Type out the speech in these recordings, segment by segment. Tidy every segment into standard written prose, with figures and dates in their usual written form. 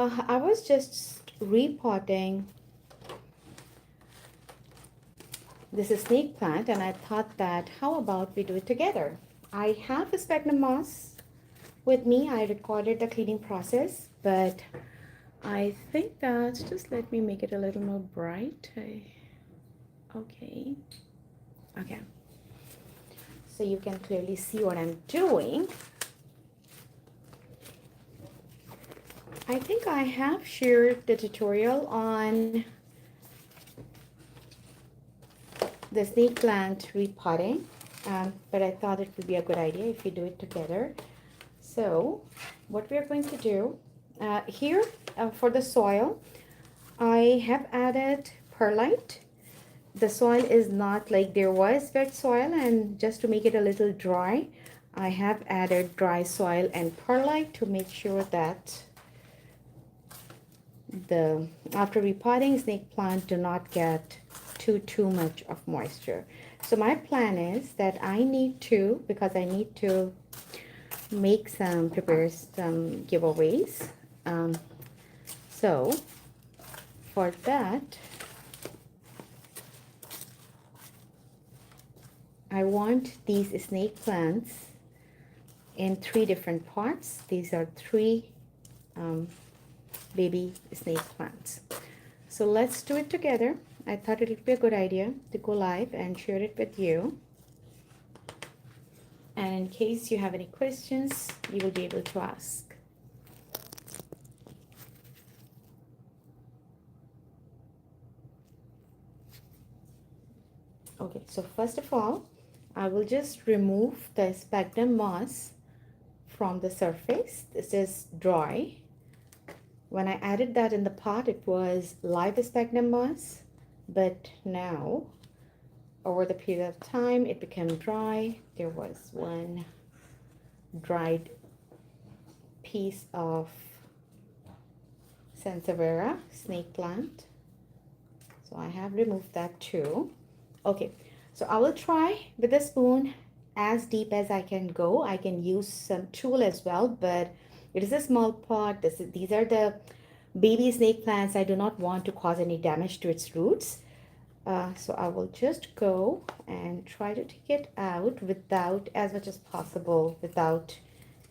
I was just repotting this is snake plant, and I thought that how about we do it together. I have a sphagnum moss with me. I recorded the cleaning process, but I think that just let me make it a little more bright. Okay. Okay. So you can clearly see what I'm doing. I think I have shared the tutorial on the snake plant repotting, but I thought it would be a good idea if we do it together. So what we are going to do here for the soil, I have added perlite. The soil is not like there was wet soil, and just to make it a little dry, I have added dry soil and perlite to make sure that the after repotting snake plant do not get too much of moisture. So my plan is that I need to, because I need to prepare some giveaways. So for that, I want these snake plants in 3 different pots. These are 3 baby snake plants. So let's do it together. I thought it would be a good idea to go live and share it with you. And in case you have any questions, you will be able to ask. Okay, so first of all, I will just remove the sphagnum moss from the surface. This is dry. When I added that in the pot, it was live sphagnum moss, but now over the period of time it became dry. There was one dried piece of Sansevieria snake plant, so I have removed that too. Okay, so I will try with a spoon as deep as I can go. I can use some tool as well, but it is a small pot. These are the baby snake plants. I do not want to cause any damage to its roots. So I will just go and try to take it out without, as much as possible, without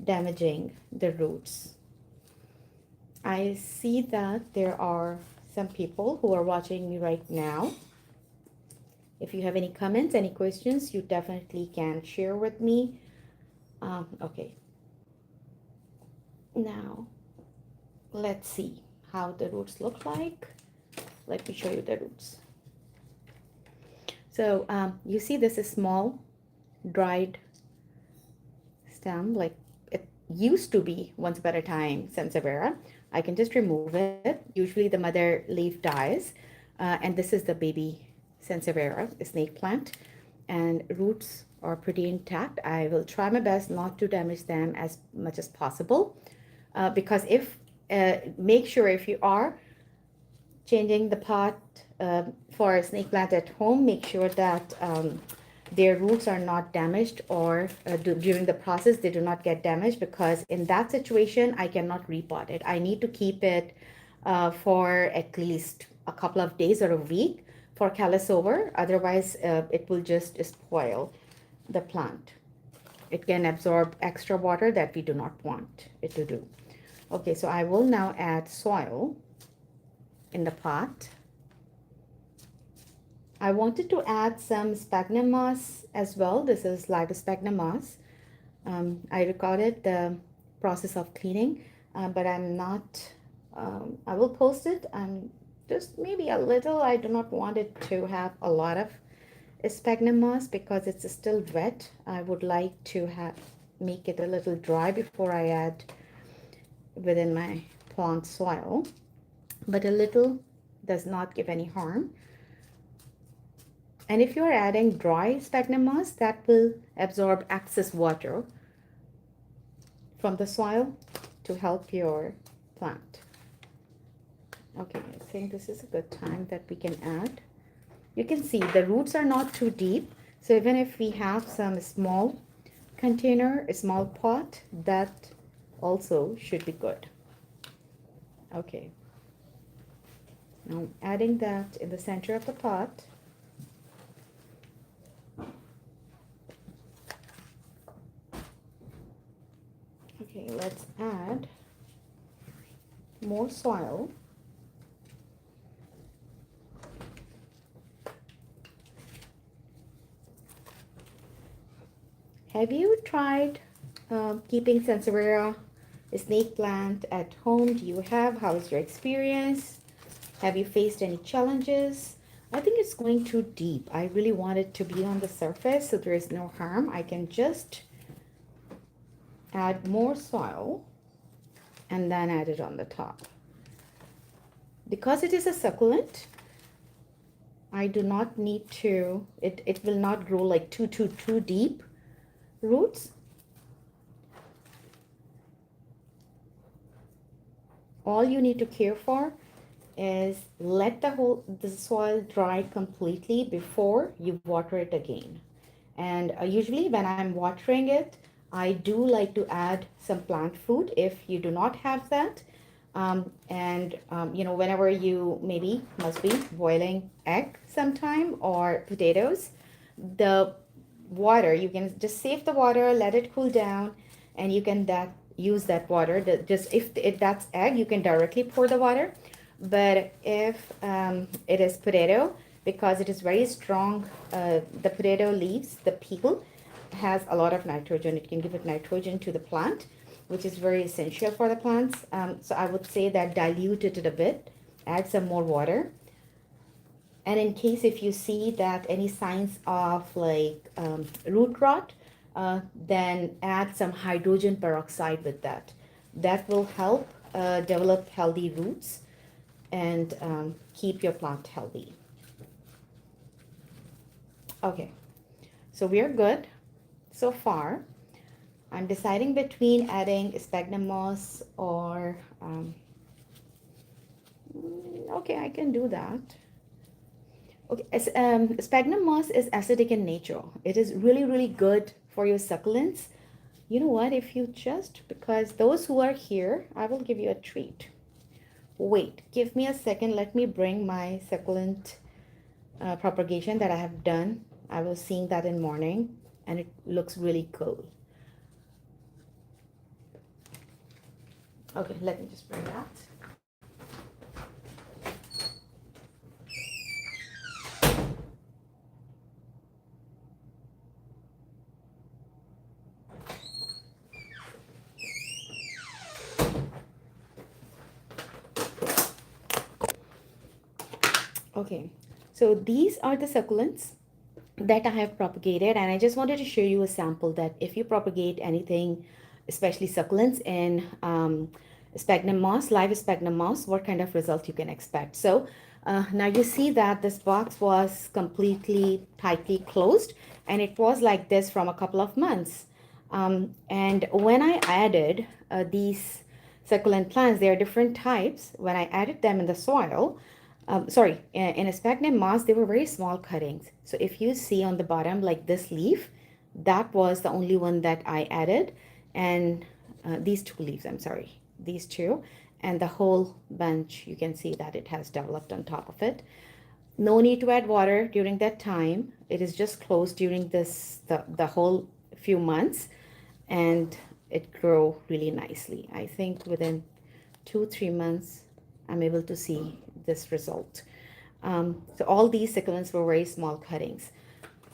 damaging the roots. I see that there are some people who are watching me right now. If you have any comments, any questions, you definitely can share with me. Okay. Now, let's see how the roots look like. Let me show you the roots. So you see this is small dried stem, like it used to be once upon a time Sansevieria. I can just remove it. Usually the mother leaf dies, and this is the baby Sansevieria snake plant, and roots are pretty intact. I will try my best not to damage them as much as possible, because make sure if you are changing the pot for a snake plant at home, make sure that their roots are not damaged, or during the process they do not get damaged, because in that situation I cannot repot it. I need to keep it for at least a couple of days or a week for callus over. Otherwise it will just spoil the plant. It can absorb extra water that we do not want it to do. Okay, so I will now add soil in the pot. I wanted to add some sphagnum moss as well. This is live sphagnum moss. I recorded the process of cleaning, but I'm not, I will post it. I'm just maybe a little. I do not want it to have a lot of sphagnum moss because it's still wet. I would like to make it a little dry before I add within my plant soil, but a little does not give any harm. And if you are adding dry sphagnum moss, that will absorb excess water from the soil to help your plant. Okay, I think this is a good time that we can add. You can see the roots are not too deep, so even if we have some small container, a small pot, that also should be good. Okay, now adding that in the center of the pot. Okay, let's add more soil. Have you tried keeping Sansevieria, a snake plant, at home? Do you have? How is your experience? Have you faced any challenges? I think it's going too deep. I really want it to be on the surface so there is no harm. I can just add more soil and then add it on the top. Because it is a succulent, I do not need to, it will not grow like too deep roots. All you need to care for is let the soil dry completely before you water it again. And usually when I'm watering it, I do like to add some plant food if you do not have that. You know, whenever you maybe must be boiling egg sometime or potatoes, the water, you can just save the water, let it cool down, and you can use that water. Just if that's egg, you can directly pour the water. But if it is potato, because it is very strong, the potato leaves, the peel has a lot of nitrogen. It can give it nitrogen to the plant, which is very essential for the plants. So I would say that dilute it a bit, add some more water. And in case if you see that any signs of like root rot, then add some hydrogen peroxide with that. That will help develop healthy roots and keep your plant healthy. Okay, so we are good so far. I'm deciding between adding sphagnum moss or okay, I can do that. Okay, sphagnum moss is acidic in nature. It is really good for your succulents. You know what? If you just, because those who are here, I will give you a treat. Wait, give me a second. Let me bring my succulent propagation that I have done. I was seeing that in morning and it looks really cool. Okay, let me just bring that. Okay, so these are the succulents that I have propagated, and I just wanted to show you a sample that if you propagate anything, especially succulents in sphagnum moss, live sphagnum moss, what kind of result you can expect. So now you see that this box was completely tightly closed and it was like this from a couple of months. And when I added these succulent plants, there are different types. When I added them in the soil, in a sphagnum moss, they were very small cuttings. So if you see on the bottom, like this leaf, that was the only one that I added. And these two leaves, I'm sorry, these two. And the whole bunch, you can see that it has developed on top of it. No need to add water during that time. It is just closed during the whole few months. And it grew really nicely. I think within 2-3 months, I'm able to see this result. So all these succulents were very small cuttings.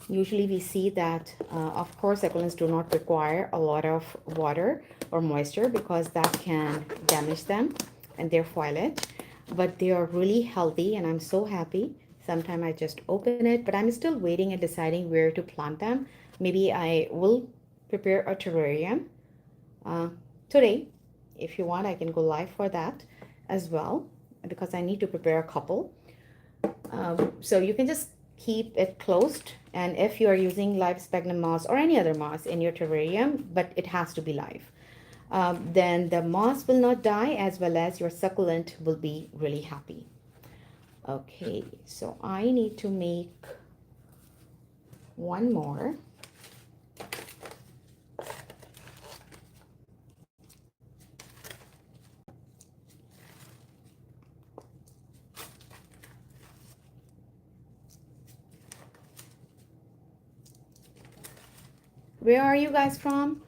Usually we see that, of course, succulents do not require a lot of water or moisture because that can damage them and their foliage. But they are really healthy and I'm so happy. Sometimes I just open it, but I'm still waiting and deciding where to plant them. Maybe I will prepare a terrarium today. If you want, I can go live for that as well because I need to prepare a couple. So you can just keep it closed, and if you are using live sphagnum moss or any other moss in your terrarium, but it has to be live, then the moss will not die as well as your succulent will be really happy. Okay, so I need to make one more. Where are you guys from?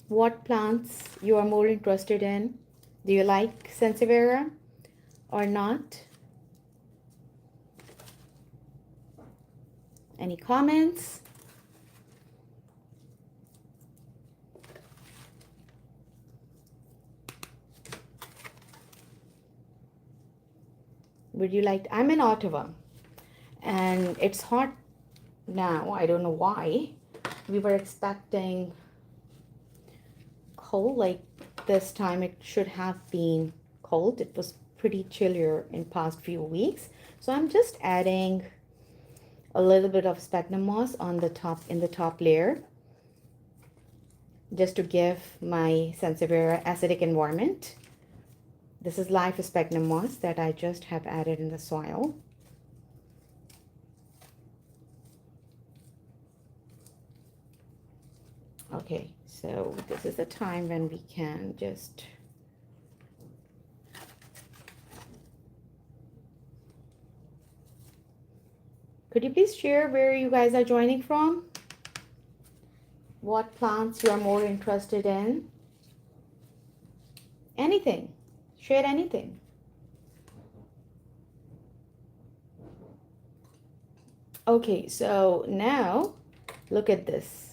What plants you are more interested in? Do you like Sansevieria or not? Any comments? Would you like, I'm in Ottawa and it's hot now. I don't know why. We were expecting cold, like this time it should have been cold. It was pretty chillier in past few weeks. So I'm just adding a little bit of sphagnum moss on the top, in the top layer, just to give my Sansevieria acidic environment. This is live sphagnum moss that I just have added in the soil. Okay, so this is the time when we can just could you please share where you guys are joining from? What plants you are more interested in? Anything. Share anything. Okay, so now look at this.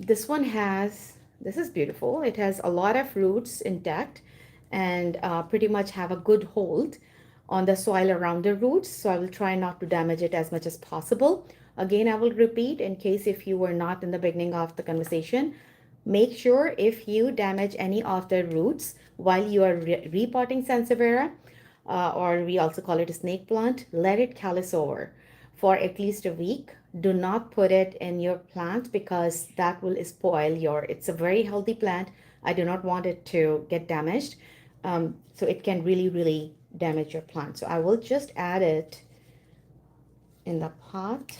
This one has, this is beautiful. It has a lot of roots intact and pretty much have a good hold on the soil around the roots. So I will try not to damage it as much as possible. Again, I will repeat in case if you were not in the beginning of the conversation, make sure if you damage any of the roots while you are repotting Sansevieria, or we also call it a snake plant, let it callus over for at least a week. Do not put it in your plant because that will spoil your, it's a very healthy plant. I do not want it to get damaged. So it can really damage your plant. So I will just add it in the pot.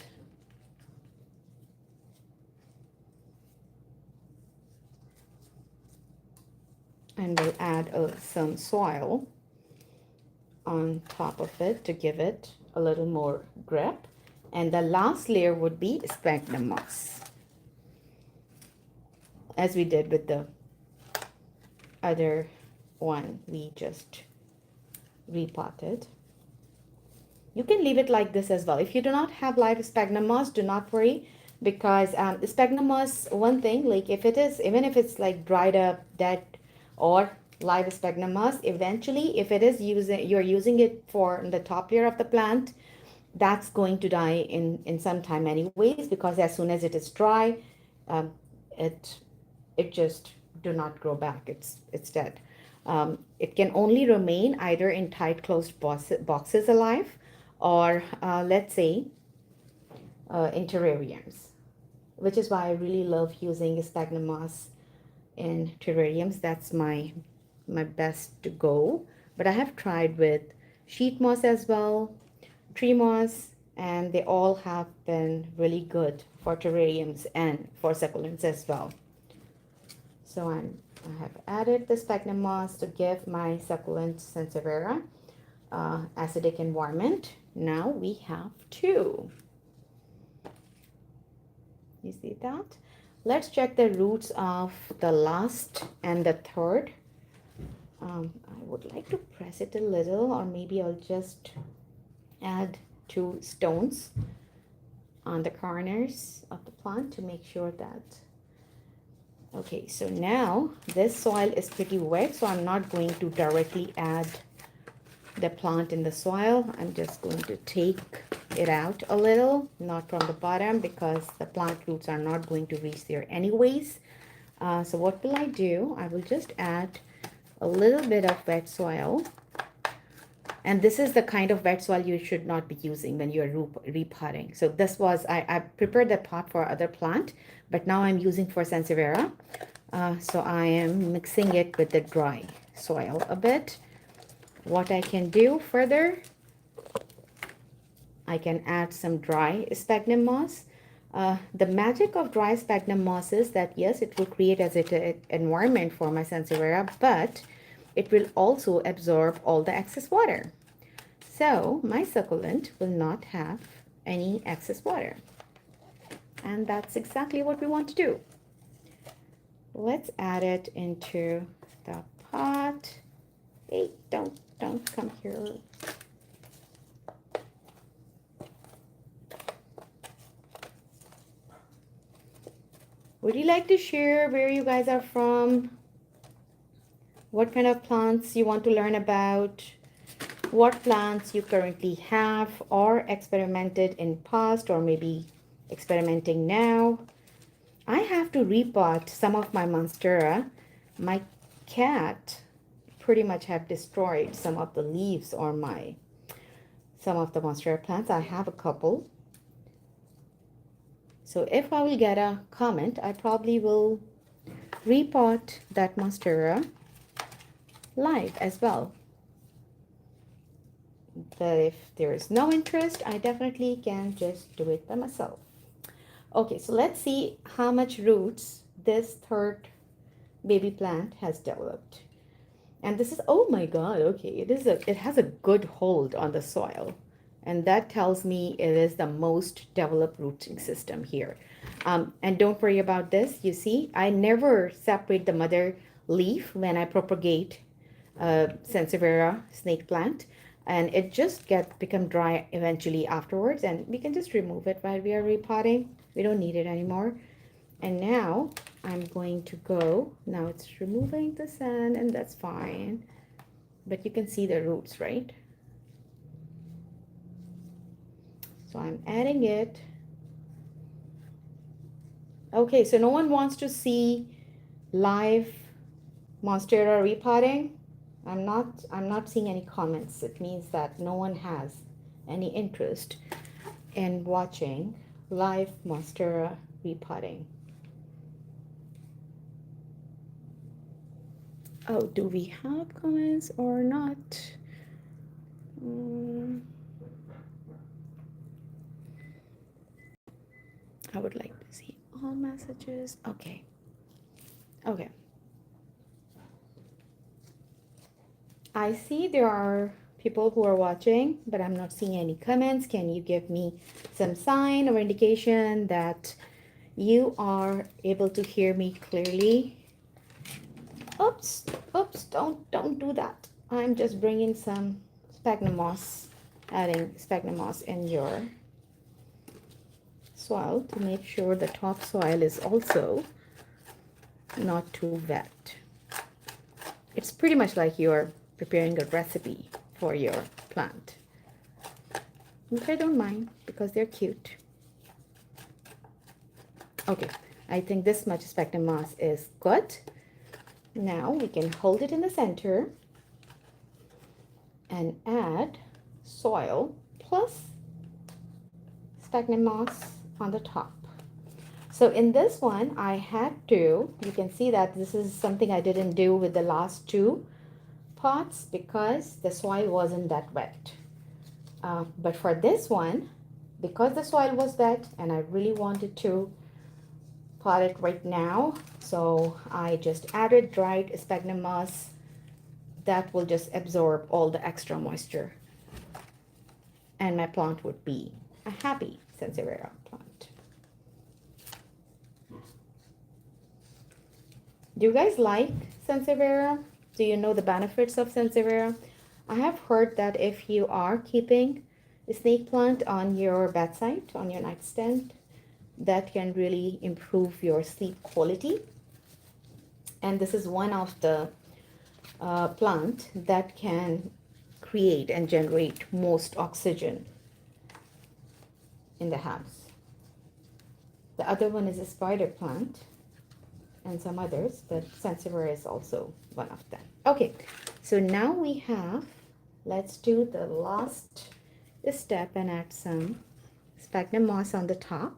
And we'll add some soil on top of it to give it a little more grip. And the last layer would be sphagnum moss, as we did with the other one we just repotted. You can leave it like this as well. If you do not have live sphagnum moss, do not worry, because the sphagnum moss, one thing, like if it is, even if it's like dried up, dead, or live sphagnum moss, eventually if it is you're using it for the top layer of the plant, that's going to die in some time anyways, because as soon as it is dry, it just do not grow back. It's dead. It can only remain either in tight closed boxes alive, or let's say in terrariums, which is why I really love using sphagnum moss in terrariums. That's my best to go. But I have tried with sheet moss as well, tree moss, and they all have been really good for terrariums and for succulents as well. So I have added the sphagnum moss to give my succulent Sansevieria acidic environment. Now we have two. You see that? Let's check the roots of the last and the third. I would like to press it a little, or maybe I'll just add 2 stones on the corners of the plant to make sure that. Okay, so now this soil is pretty wet, so I'm not going to directly add the plant in the soil. I'm just going to take it out a little, not from the bottom, because the plant roots are not going to reach there anyways. So what will I do? I will just add a little bit of wet soil. And this is the kind of wet soil you should not be using when you're repotting. So this was, I prepared the pot for other plant, but now I'm using for Sansevieria. So I am mixing it with the dry soil a bit. What I can do further, I can add some dry sphagnum moss. The magic of dry sphagnum moss is that yes, it will create as an environment for my Sansevieria, but it will also absorb all the excess water. So my succulent will not have any excess water. And that's exactly what we want to do. Let's add it into the pot. Hey, don't come here. Would you like to share where you guys are from? What kind of plants you want to learn about? What plants you currently have or experimented in past or maybe experimenting now? I have to repot some of my monstera. My cat pretty much have destroyed some of the leaves or some of the monstera plants. I have a couple. So if I will get a comment, I probably will repot that monstera live as well. But if there is no interest, I definitely can just do it by myself. Okay, so let's see how much roots this third baby plant has developed. And this is, oh my God, okay, it has a good hold on the soil. And that tells me it is the most developed rooting system here. And don't worry about this. You see, I never separate the mother leaf when I propagate Sansevieria snake plant. And it just become dry eventually afterwards. And we can just remove it while we are repotting. We don't need it anymore. And now I'm going to go, now it's removing the sand and that's fine. But you can see the roots, right? So I'm adding it. Okay, so no one wants to see live monstera repotting. I'm not seeing any comments. It means that no one has any interest in watching live monstera repotting. Oh, do we have comments or not? I would like to see all messages. Okay. Okay. I see there are people who are watching, but I'm not seeing any comments. Can you give me some sign or indication that you are able to hear me clearly? Oops, don't do that. I'm just bringing some sphagnum moss, adding sphagnum moss in your soil to make sure the topsoil is also not too wet. It's pretty much like you're preparing a recipe for your plant, which I don't mind because they're cute. Okay, I think this much sphagnum moss is good. Now we can hold it in the center and add soil plus sphagnum moss on the top. So in this one, I had to, you can see that this is something I didn't do with the last two pots because the soil wasn't that wet. But for this one, because the soil was wet and I really wanted to pot it right now, so I just added dried sphagnum moss that will just absorb all the extra moisture. And my plant would be a happy Sansevieria plant. Do you guys like Sansevieria? Do you know the benefits of Sansevieria? I have heard that if you are keeping a snake plant on your bedside, on your nightstand, that can really improve your sleep quality. And this is one of the plant that can create and generate most oxygen in the house. The other one is a spider plant and some others, but Sansevieria is also one of them. Okay, so now we have, let's do the last step and add some sphagnum moss on the top.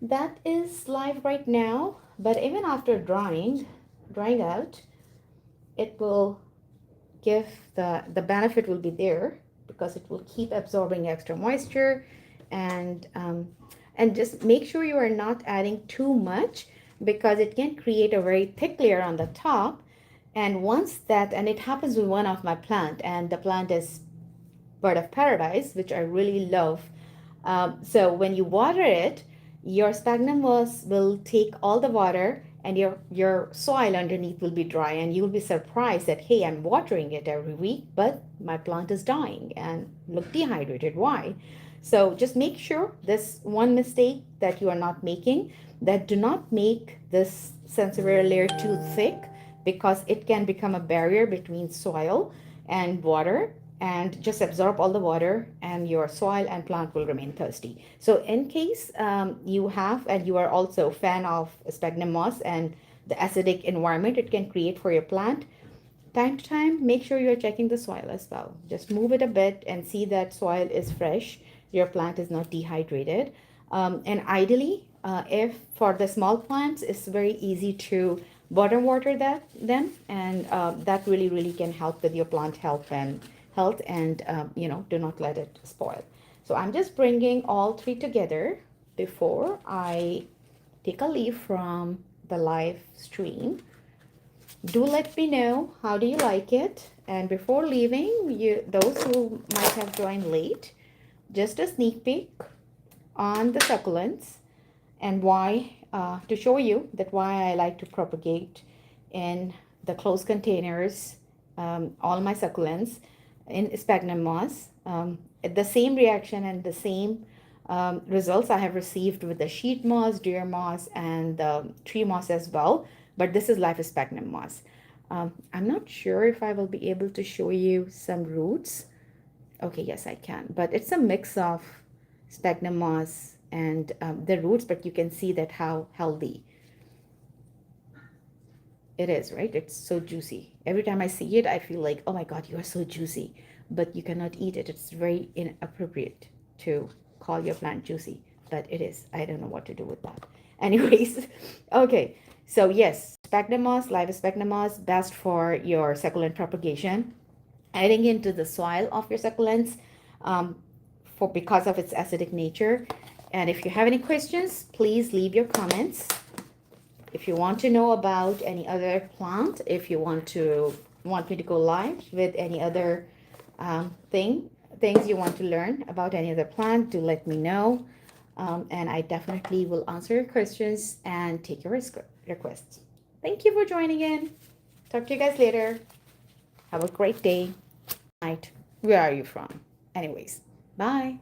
That is live right now, but even after drying out, it will give the benefit will be there because it will keep absorbing extra moisture, and just make sure you are not adding too much because it can create a very thick layer on the top. And once that, and it happens with one of my plant, and the plant is bird of paradise, which I really love So when you water it, your sphagnum moss will take all the water, and your soil underneath will be dry, and you'll be surprised that, hey, I'm watering it every week, but my plant is dying and look dehydrated. Why? So just make sure this one mistake that you are not making, that do not make this Sansevieria layer too thick, because it can become a barrier between soil and water, and just absorb all the water, and your soil and plant will remain thirsty. So in case you have, and you are also fan of sphagnum moss and the acidic environment it can create for your plant, time to time make sure you're checking the soil as well. Just move it a bit and see that soil is fresh, your plant is not dehydrated. And ideally, if for the small plants, it's very easy to bottom water them, and that really can help with your plant health and do not let it spoil. So I'm just bringing all three together before I take a leave from the live stream. Do let me know how do you like it, and before leaving, those who might have joined late, just a sneak peek on the succulents, and why, to show you that why I like to propagate in the closed containers, all my succulents in sphagnum moss. The same reaction and the same results I have received with the sheet moss, deer moss, and the tree moss as well, but this is live sphagnum moss. I'm not sure if I will be able to show you some roots. Okay, yes, I can, but it's a mix of sphagnum moss and the roots, but you can see that how healthy it is, right? It's so juicy. Every time I see it, I feel like, oh my God, you are so juicy, but you cannot eat it. It's very inappropriate to call your plant juicy, but it is. I don't know what to do with that. Anyways, okay. So yes, sphagnum moss, live sphagnum moss, best for your succulent propagation. Adding into the soil of your succulents, because of its acidic nature. And if you have any questions, please leave your comments. If you want to know about any other plant, if you want me to go live with any other things you want to learn about any other plant, do let me know. And I definitely will answer your questions and take your requests. Thank you for joining in. Talk to you guys later. Have a great day. Night. Where are you from? Anyways, bye.